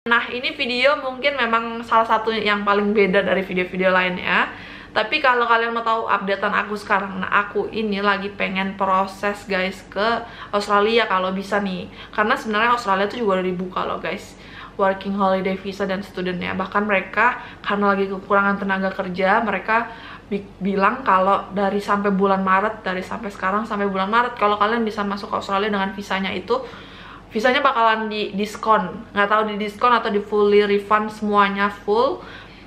Nah, ini video mungkin memang salah satu yang paling beda dari video-video lainnya. Tapi kalau kalian mau tahu updatean aku sekarang, nah aku ini lagi pengen proses guys ke Australia kalau bisa nih. Karena sebenarnya Australia tuh juga udah dibuka loh guys, working holiday visa dan studentnya. Bahkan mereka karena lagi kekurangan tenaga kerja, mereka bilang kalau dari sampai bulan Maret, dari sampai sekarang sampai bulan Maret, kalau kalian bisa masuk ke Australia dengan visanya itu, visanya bakalan di diskon, nggak tahu di diskon atau di fully refund, semuanya full.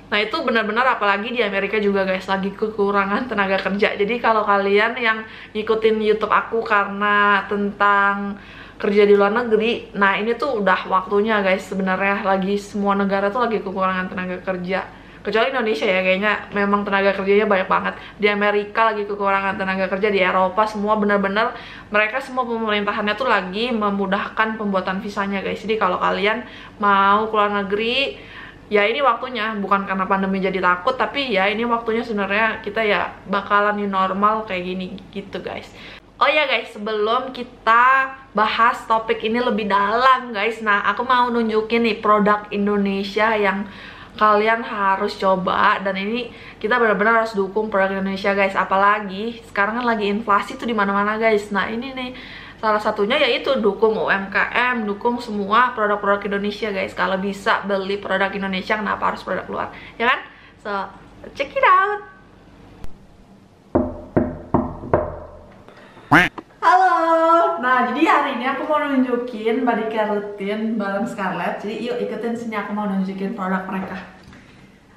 Nah itu benar-benar, apalagi di Amerika juga guys lagi kekurangan tenaga kerja. Jadi kalau kalian yang ngikutin YouTube aku karena tentang kerja di luar negeri, nah ini tuh udah waktunya guys. Sebenarnya lagi semua negara tuh lagi kekurangan tenaga kerja. Kecuali Indonesia ya, kayaknya memang tenaga kerjanya banyak banget. Di Amerika lagi kekurangan tenaga kerja, di Eropa semua bener-bener mereka semua pemerintahannya tuh lagi memudahkan pembuatan visanya guys. Jadi kalau kalian mau keluar negeri, ya ini waktunya. Bukan karena pandemi jadi takut, tapi ya ini waktunya sebenarnya kita ya bakalan new normal kayak gini gitu guys. Oh ya guys, sebelum kita bahas topik ini lebih dalam guys, nah aku mau nunjukin nih produk Indonesia yang kalian harus coba, dan ini kita benar-benar harus dukung produk Indonesia guys. Apalagi sekarang kan lagi inflasi tuh di mana-mana guys. Nah ini nih salah satunya yaitu dukung UMKM, dukung semua produk-produk Indonesia guys. Kalau bisa beli produk Indonesia, kenapa harus produk luar, ya kan? So check it out. Halo, nah jadi hari ini aku mau nunjukin body care rutin bareng Scarlett. Jadi yuk ikutin sini, aku mau nunjukin produk mereka.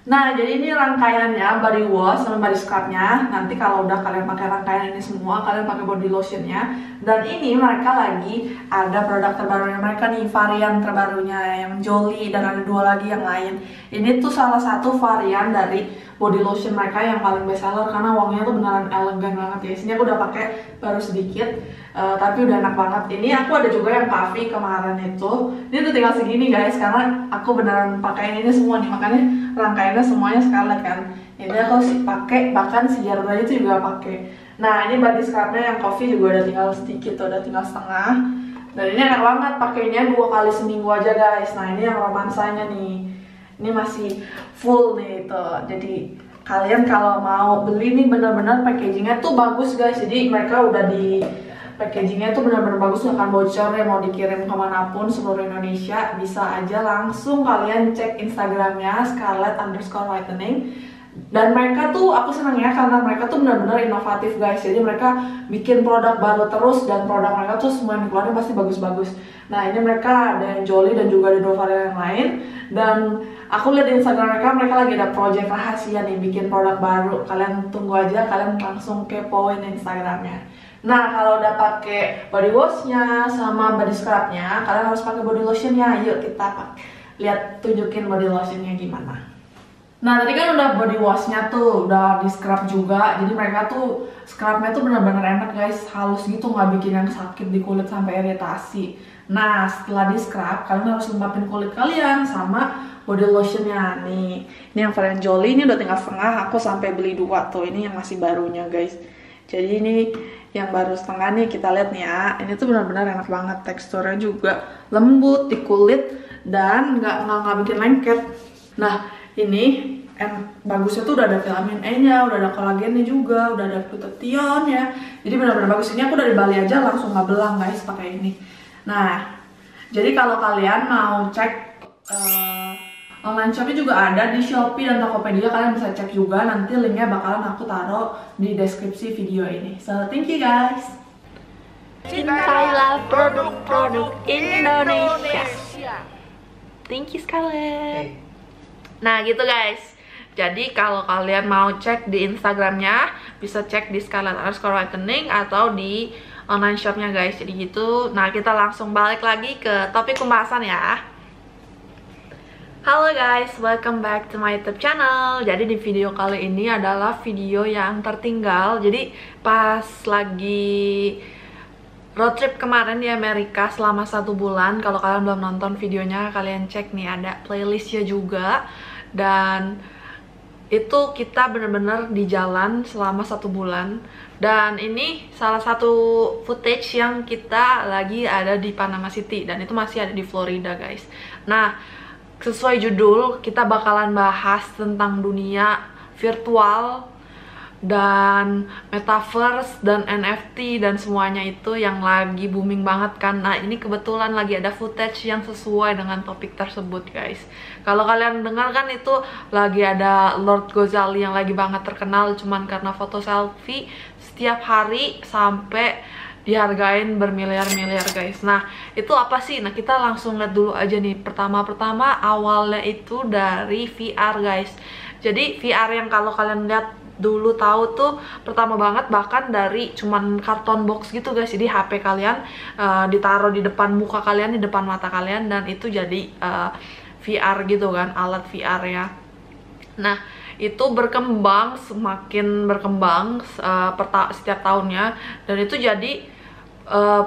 Nah jadi ini rangkaiannya body wash sama body scrubnya. Nanti kalau udah kalian pakai rangkaian ini semua, kalian pakai body lotionnya. Dan ini mereka lagi ada produk terbarunya mereka nih, varian terbarunya yang Jolly, dan ada 2 lagi yang lain. Ini tuh salah satu varian dari body lotion mereka yang paling best seller karena wanginya tuh beneran elegan banget ya. Sini aku udah pakai baru sedikit, tapi udah enak banget. Ini aku ada juga yang coffee kemarin itu. Ini tuh tinggal segini guys, karena aku beneran pakai ini semua nih, makanya rangkaiannya semuanya Scarlett kan. Ini aku sih pakai, bahkan si Jarudanya itu juga pakai. Nah ini body scrubnya yang coffee juga udah tinggal sedikit tuh, udah tinggal setengah. Dan ini enak banget, pakainya 2 kali seminggu aja guys. Nah ini yang romansanya nih. Ini masih full nih tuh. Jadi kalian kalau mau beli nih bener-bener packagingnya tuh bagus guys. Jadi mereka udah di packagingnya tuh bener-bener bagus, gak akan bocor ya. Mau dikirim kemanapun seluruh Indonesia bisa aja, langsung kalian cek Instagramnya Scarlett_whitening. Dan mereka tuh aku senang ya karena mereka tuh benar-benar inovatif guys. Jadi mereka bikin produk baru terus, dan produk mereka tuh semua yang dikeluarin pasti bagus-bagus. Nah ini mereka ada yang Jolly dan juga ada 2 varian yang lain. Dan aku lihat di Instagram mereka lagi ada project rahasia nih, bikin produk baru. Kalian tunggu aja, kalian langsung kepoin Instagramnya. Nah kalau udah pakai body washnya sama body scrubnya, kalian harus pakai body lotionnya. Yuk kita lihat, tunjukin body lotionnya gimana. Nah tadi kan udah body washnya tuh, udah di scrub juga. Jadi mereka tuh scrubnya tuh bener-bener enak guys, halus gitu, nggak bikin yang sakit di kulit sampai iritasi. Nah setelah di scrub, kalian harus lembapin kulit kalian sama body lotionnya nih. Ini yang varian Jolly, ini udah tinggal setengah, aku sampai beli 2 tuh. Ini yang masih barunya guys. Jadi ini yang baru setengah nih, kita lihat nih ya. Ini tuh benar-benar enak banget, teksturnya juga lembut di kulit dan nggak bikin lengket. Nah ini bagusnya tuh udah ada vitamin E-nya, udah ada kolagennya juga, udah ada glutathione ya. Jadi benar-benar bagus. Ini aku dari Bali aja langsung nggak belang guys pakai ini. Nah, jadi kalau kalian mau cek online shopnya juga ada di Shopee dan Tokopedia, kalian bisa cek juga. Nanti linknya bakalan aku taruh di deskripsi video ini. So thank you guys. Cintailah produk-produk Indonesia. Thank you Scarlett. Nah gitu guys, jadi kalau kalian mau cek di Instagramnya, bisa cek di Scarlett_whitening atau di online shopnya guys. Jadi gitu. Nah kita langsung balik lagi ke topik pembahasan ya. Halo guys, welcome back to my YouTube channel. Jadi di video kali ini adalah video yang tertinggal. Jadi pas lagi road trip kemarin di Amerika selama 1 bulan, kalau kalian belum nonton videonya, kalian cek nih, ada playlistnya juga. Dan itu kita bener-bener di jalan selama 1 bulan. Dan ini salah satu footage yang kita lagi ada di Panama City, dan itu masih ada di Florida guys. Nah sesuai judul, kita bakalan bahas tentang dunia virtual dan metaverse dan NFT dan semuanya itu yang lagi booming banget kan. Nah, ini kebetulan lagi ada footage yang sesuai dengan topik tersebut, guys. Kalau kalian dengar kan itu lagi ada Lord Gozali yang lagi banget terkenal cuman karena foto selfie setiap hari sampai dihargain bermiliar-miliar, guys. Nah, itu apa sih? Nah, kita langsung lihat dulu aja nih. Pertama awalnya itu dari VR, guys. Jadi VR yang kalau kalian lihat dulu tahu tuh pertama banget bahkan dari cuman karton box gitu, guys. Jadi HP kalian ditaruh di depan muka kalian, di depan mata kalian, dan itu jadi VR gitu kan, alat VR ya. Nah, itu berkembang, semakin berkembang setiap tahunnya, dan itu jadi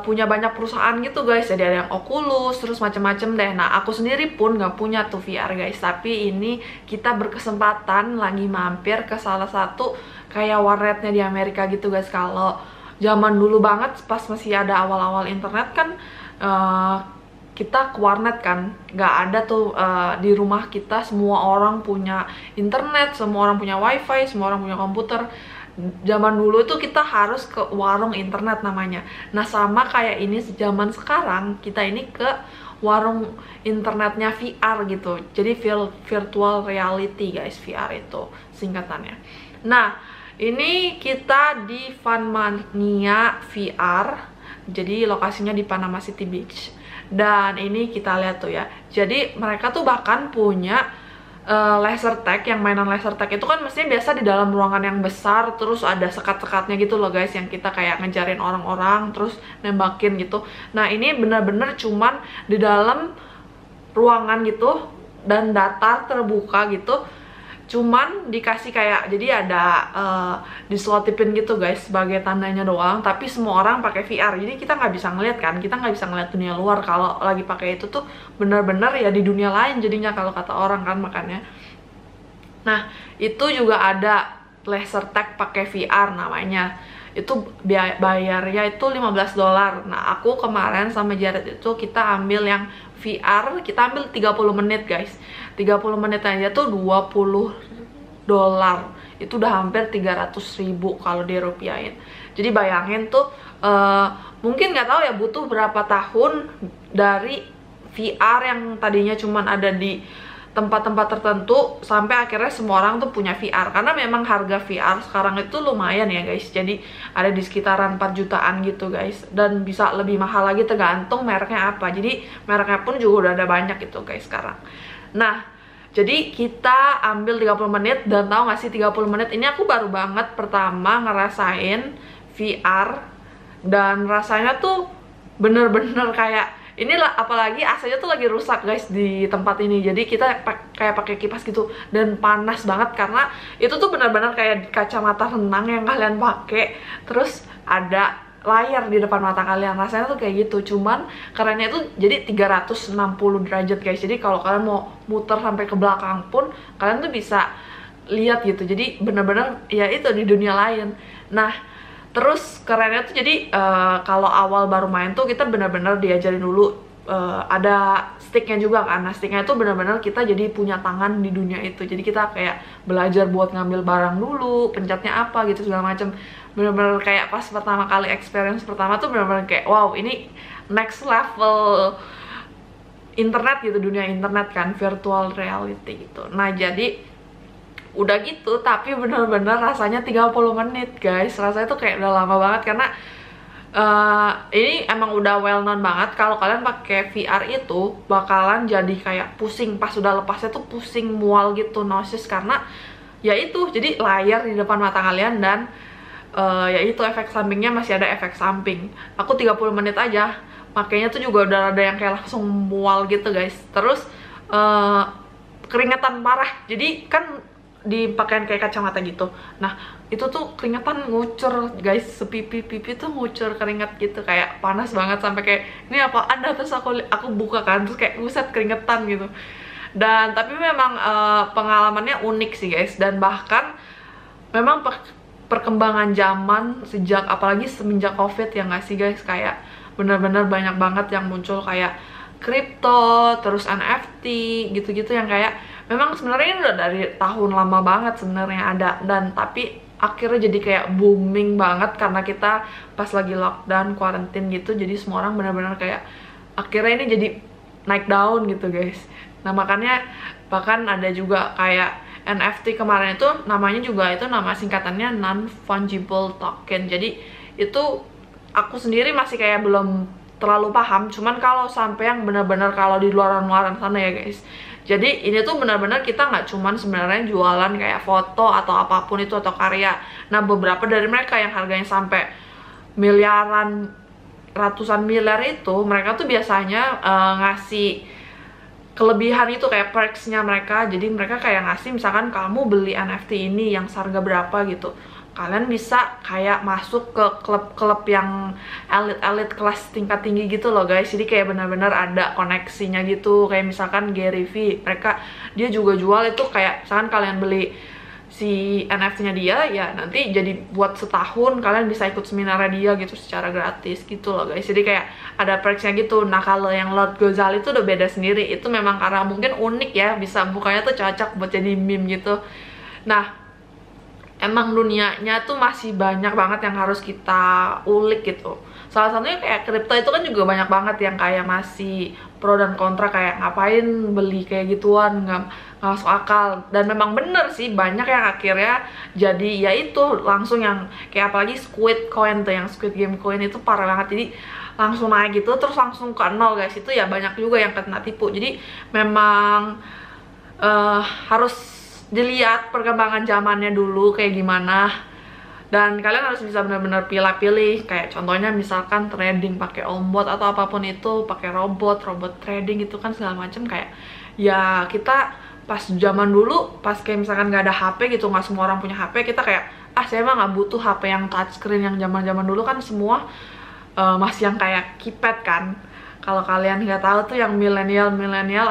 punya banyak perusahaan gitu, guys. Jadi ada yang Oculus, terus macam-macam deh. Nah, aku sendiri pun nggak punya tuh VR, guys. Tapi ini kita berkesempatan lagi mampir ke salah satu kayak warnetnya di Amerika gitu, guys. Kalau zaman dulu banget pas masih ada awal-awal internet kan, kita ke warnet kan, nggak ada tuh di rumah kita semua orang punya internet, semua orang punya wifi, semua orang punya komputer. Zaman dulu tuh kita harus ke warung internet namanya. Nah, sama kayak ini zaman sekarang kita ini ke warung internetnya VR gitu. Jadi virtual reality, guys, VR itu singkatannya. Nah, ini kita di Funmania VR. Jadi lokasinya di Panama City Beach. Dan ini kita lihat tuh ya. Jadi mereka tuh bahkan punya laser tag, yang mainan laser tag itu kan mestinya biasa di dalam ruangan yang besar, terus ada sekat-sekatnya gitu loh, guys, yang kita kayak ngejarin orang-orang terus nembakin gitu. Nah, ini bener-bener cuman di dalam ruangan gitu dan datar terbuka gitu, cuman dikasih kayak, jadi ada diselotipin gitu, guys, sebagai tandanya doang. Tapi semua orang pakai VR, jadi kita nggak bisa ngeliat kan, kita nggak bisa ngeliat dunia luar kalau lagi pakai itu tuh. Bener-bener ya di dunia lain jadinya kalau kata orang kan, makanya. Nah, itu juga ada laser tag pakai VR namanya. Itu bayarnya itu $15. Nah, aku kemarin sama Jared itu kita ambil yang VR, kita ambil 30 menit, guys. 30 menit aja tuh $20. Itu udah hampir 300.000 kalau dirupiahin. Jadi bayangin tuh, mungkin nggak tahu ya butuh berapa tahun dari VR yang tadinya cuman ada di tempat-tempat tertentu sampai akhirnya semua orang tuh punya VR. Karena memang harga VR sekarang itu lumayan ya, guys. Jadi ada di sekitaran 4 jutaan gitu, guys. Dan bisa lebih mahal lagi tergantung mereknya apa. Jadi mereknya pun juga udah ada banyak gitu, guys, sekarang. Nah, jadi kita ambil 30 menit, dan tahu gak sih 30 menit ini aku baru banget pertama ngerasain VR, dan rasanya tuh bener-bener kayak inilah, apalagi AC-nya tuh lagi rusak, guys, di tempat ini. Jadi kita kayak pakai kipas gitu, dan panas banget karena itu tuh benar-benar kayak kacamata renang yang kalian pakai, terus ada layar di depan mata kalian. Rasanya tuh kayak gitu, cuman kerennya tuh jadi 360 derajat, guys. Jadi kalau kalian mau muter sampai ke belakang pun kalian tuh bisa lihat gitu. Jadi bener-bener ya itu di dunia lain. Nah, terus kerennya tuh jadi kalau awal baru main tuh kita bener-bener diajarin dulu, ada sticknya juga kan. Nah, sticknya itu bener-bener kita jadi punya tangan di dunia itu. Jadi kita kayak belajar buat ngambil barang dulu, pencetnya apa gitu segala macam. Bener-bener kayak pas pertama kali experience pertama tuh bener-bener kayak wow, ini next level internet gitu, dunia internet kan, virtual reality gitu. Nah, jadi udah gitu, tapi bener-bener rasanya 30 menit, guys. Rasanya tuh kayak udah lama banget karena ini emang udah well known banget kalau kalian pakai VR itu bakalan jadi kayak pusing pas udah lepasnya tuh, pusing mual gitu, nauseous, karena ya itu jadi layar di depan mata kalian, dan ya itu efek sampingnya masih ada efek samping. Aku 30 menit aja makanya tuh juga udah ada yang kayak langsung mual gitu, guys. Terus keringetan parah, jadi kan dipakein kayak kacamata gitu. Nah, itu tuh keringetan ngucur, guys, sepipi-pipi tuh ngucur keringet gitu, kayak panas banget sampai kayak ini apaan dah. Terus aku buka kan, terus kayak buset keringetan gitu. Dan tapi memang pengalamannya unik sih, guys. Dan bahkan memang perkembangan zaman sejak, apalagi semenjak COVID ya nggak sih, guys, kayak bener-bener banyak banget yang muncul kayak kripto, terus NFT gitu-gitu yang kayak memang sebenarnya ini udah dari tahun lama banget sebenarnya ada, dan tapi akhirnya jadi kayak booming banget karena kita pas lagi lockdown, quarantine gitu, jadi semua orang benar-benar kayak akhirnya ini jadi naik daun gitu guys. Nah makanya bahkan ada juga kayak NFT kemarin itu namanya juga itu nama singkatannya non-fungible token. Jadi itu aku sendiri masih kayak belum terlalu paham, cuman kalau sampai yang benar-benar kalau di luaran-luaran sana ya guys. Jadi ini tuh benar-benar kita nggak cuman sebenarnya jualan kayak foto atau apapun itu atau karya. Nah beberapa dari mereka yang harganya sampai miliaran, ratusan miliar itu, mereka tuh biasanya ngasih kelebihan itu kayak perks-nya mereka. Jadi mereka kayak ngasih, misalkan kamu beli NFT ini yang seharga berapa gitu, kalian bisa kayak masuk ke klub-klub yang elit-elit kelas tingkat tinggi gitu loh guys. Jadi kayak benar-benar ada koneksinya gitu. Kayak misalkan Gary V, dia juga jual itu kayak misalkan kalian beli si NFT-nya dia, ya nanti jadi buat setahun kalian bisa ikut seminarnya dia gitu secara gratis gitu loh guys. Jadi kayak ada perks-nya gitu. Nah kalau yang Lord Gozali itu udah beda sendiri. Itu memang karena mungkin unik ya, bisa bukanya tuh cocok buat jadi meme gitu. Nah emang dunianya tuh masih banyak banget yang harus kita ulik gitu. Salah satunya kayak kripto itu kan juga banyak banget yang kayak masih pro dan kontra, kayak ngapain beli kayak gituan, nggak masuk akal. Dan memang bener sih banyak yang akhirnya jadi ya itu langsung yang kayak apalagi Squid Coin tuh, yang Squid Game Coin itu parah banget. Jadi langsung naik gitu terus langsung ke nol guys. Itu ya banyak juga yang kena tipu. Jadi memang harus dilihat perkembangan zamannya dulu kayak gimana, dan kalian harus bisa benar-benar pilih-pilih. Kayak contohnya misalkan trading pakai ombot atau apapun itu, pakai robot trading itu kan segala macam. Kayak ya kita pas zaman dulu, pas kayak misalkan nggak ada HP gitu, nggak semua orang punya HP, kita kayak saya emang nggak butuh HP yang touchscreen. Yang zaman-zaman dulu kan semua masih yang kayak keypad kan. Kalau kalian nggak tahu tuh yang milenial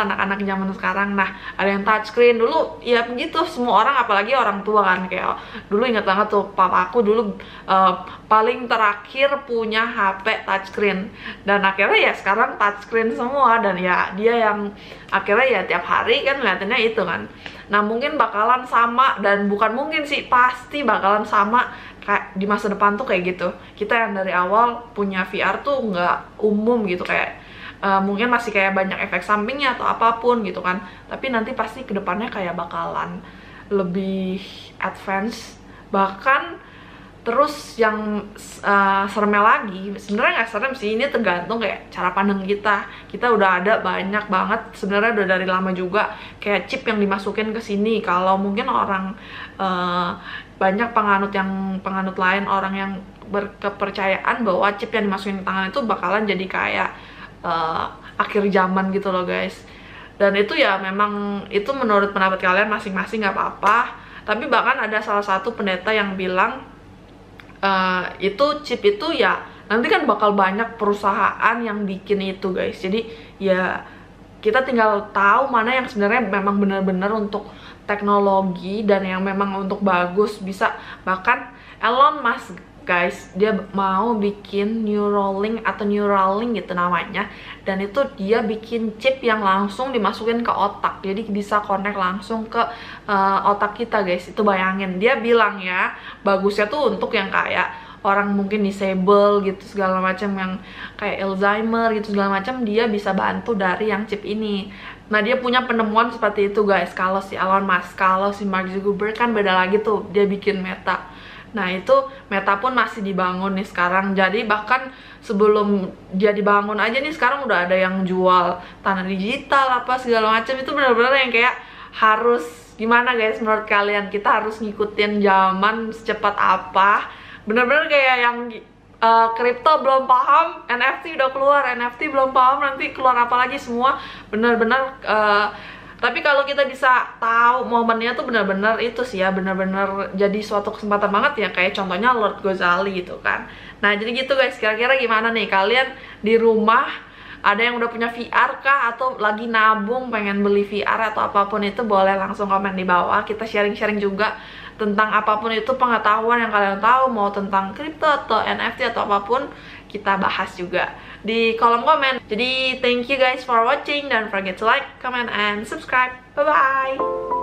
anak-anak zaman sekarang, nah ada yang touchscreen. Dulu ya begitu semua orang, apalagi orang tua kan. Kayak dulu ingat banget tuh papa aku dulu paling terakhir punya HP touchscreen, dan akhirnya ya sekarang touchscreen semua. Dan ya dia yang akhirnya ya tiap hari kan ngeliatinnya itu kan. Nah mungkin bakalan sama, dan bukan mungkin sih, pasti bakalan sama kayak di masa depan tuh kayak gitu. Kita yang dari awal punya VR tuh nggak umum gitu, kayak mungkin masih kayak banyak efek sampingnya atau apapun gitu kan. Tapi nanti pasti kedepannya kayak bakalan lebih advance. Bahkan terus yang seremnya lagi, sebenarnya nggak serem sih, ini tergantung kayak cara pandang kita. Kita udah ada banyak banget sebenarnya, udah dari lama juga kayak chip yang dimasukin ke sini. Kalau mungkin orang banyak penganut lain, orang yang berkepercayaan bahwa chip yang dimasukin ke tangan itu bakalan jadi kayak akhir zaman gitu loh guys. Dan itu ya memang itu menurut pendapat kalian masing-masing, nggak apa-apa. Tapi bahkan ada salah satu pendeta yang bilang itu chip itu ya nanti kan bakal banyak perusahaan yang bikin itu guys. Jadi ya kita tinggal tahu mana yang sebenarnya memang benar-benar untuk teknologi dan yang memang untuk bagus. Bisa bahkan Elon Musk guys, dia mau bikin Neuralink atau Neuralink gitu namanya, dan itu dia bikin chip yang langsung dimasukin ke otak, jadi bisa connect langsung ke otak kita guys. Itu bayangin, dia bilang ya bagusnya tuh untuk yang kayak orang mungkin disable gitu segala macam, yang kayak Alzheimer gitu segala macam, dia bisa bantu dari yang chip ini. Nah dia punya penemuan seperti itu guys. Kalau si Elon Musk, kalau si Mark Zuckerberg kan beda lagi tuh, dia bikin Meta. Nah itu Meta pun masih dibangun nih sekarang. Jadi bahkan sebelum dia dibangun aja nih sekarang udah ada yang jual tanah digital apa segala macam. Itu benar-benar yang kayak harus gimana guys menurut kalian, kita harus ngikutin zaman secepat apa. Benar-benar kayak yang kripto belum paham, NFT udah keluar, NFT belum paham nanti keluar apa lagi, semua benar-benar tapi kalau kita bisa tahu momennya tuh benar-benar itu sih ya, benar-benar jadi suatu kesempatan banget ya, kayak contohnya Lord Gozali gitu kan. Nah jadi gitu guys, kira-kira gimana nih kalian di rumah, ada yang udah punya VR kah, atau lagi nabung pengen beli VR atau apapun itu, boleh langsung komen di bawah. Kita sharing-sharing juga tentang apapun itu, pengetahuan yang kalian tahu, mau tentang kripto atau NFT atau apapun, kita bahas juga. di kolom komen. Jadi thank you guys for watching, don't forget to like, comment, and subscribe. Bye bye.